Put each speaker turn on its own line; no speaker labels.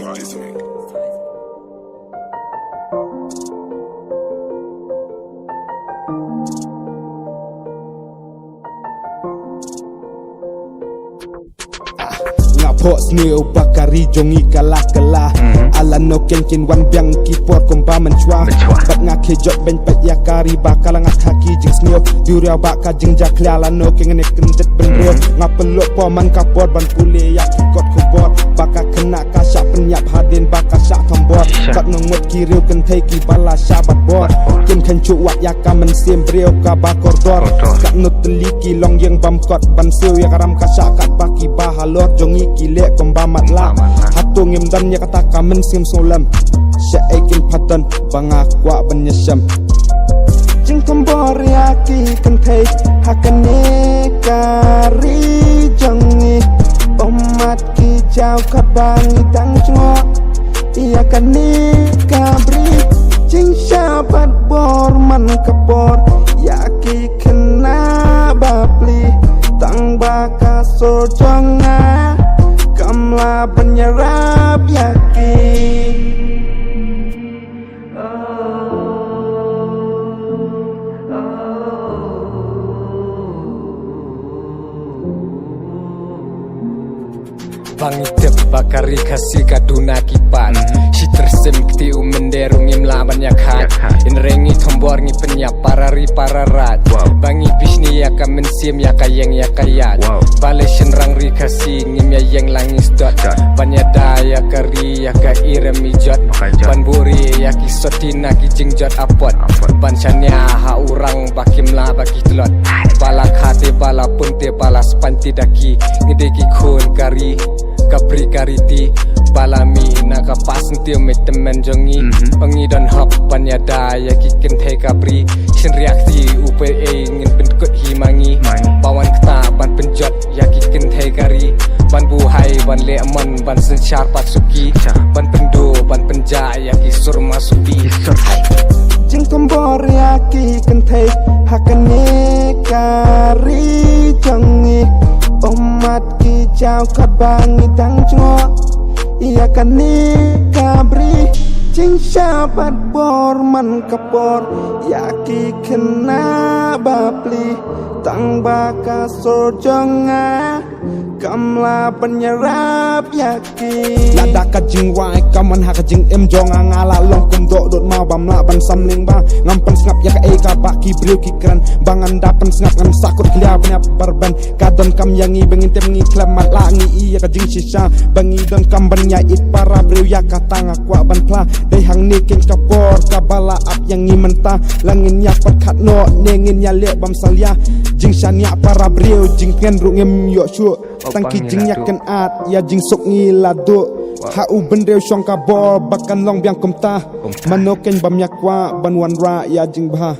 Seismic.
Ngapok snil bakari jongi kalah ala no ken wan biang kipor komba menchua bat ngake jot ben pet yakari bakal ngat haki jing snil diuria baka jing jakla ala no ken ne kendet benro ngapelok poman kapor ban pule yaki kot kubor baka kena kasyak penyap hadin baka syak tombor kat nongot kiriu kentai ki bala syabat bor ken kencu wat yaka mensim breu ka bakor dor kat no teliki long yang bamkot ban siu yakaram kasyak kat baki bahalor jongi kilek komba matla hatung im dan ya kata kamen sim solam syaikin padan bangakwa benyesam jing tombor yaki kentai hakane kari jongi umat ki jau kabangi tang cungo iya kane kabri jing syabat bor man kapor yaki kena bapli tang baka sojonga kamla penyerap yakin
Pangitip bakari kasih kaduna kipan si tersim kti umenderung imlaban yakhat inrengi tombor ngi penyap parari pararat bangi bisni yaka mensim yaka yang yakayat balesin rang ri kasih ngim yang langis dot banyada yakari yaka irem ijot ban buri yaki sotina ki jingjot apot ban chanya ha urang bakimla baki telot balak hati bala punte bala spanti daki ngideki khun kari kapri kariti balami naka pasentiu metemen jongi pengi dan hop panyada ya kikin te kapri sin reaksi upe ngin penkut himangi bawan keta ban penjot ya kikin te kari ban buhai ban leman ban sensyar patsuki ban pendo ban penja ya kisur masuki
jing tombor yaki kentai hakane kari jongi umat ki jau kabangi tang cungo iya kane kabri jing syabat bor man kapor yaki kena bapli tang baka sojonga kamla penyerap yakin lada ka jing wai kaman ha ka jing em jonga ngala long kum dok dot mau bamla ban samling ba ngampen snap ya ka e ka baki breu ki kran bangan dapen snap ngam sakut klia bnya barban kadon kam yangi bengin tem ngi klam mat langi iya ka jing shisha bangi don kam ban nya it para breu ya ka tanga kwa ban pla dei hang ni ken kapor ka bala ap yang ngi menta langin ya perkat no nengin ya le bam salya jing shania para breu jing ken rungem yo shu tangki jing yakan at ya jing sok ngi lado ha u bendeu shong ka bor bakan long biang komta manoken bam yakwa ban wan ra ya jing bah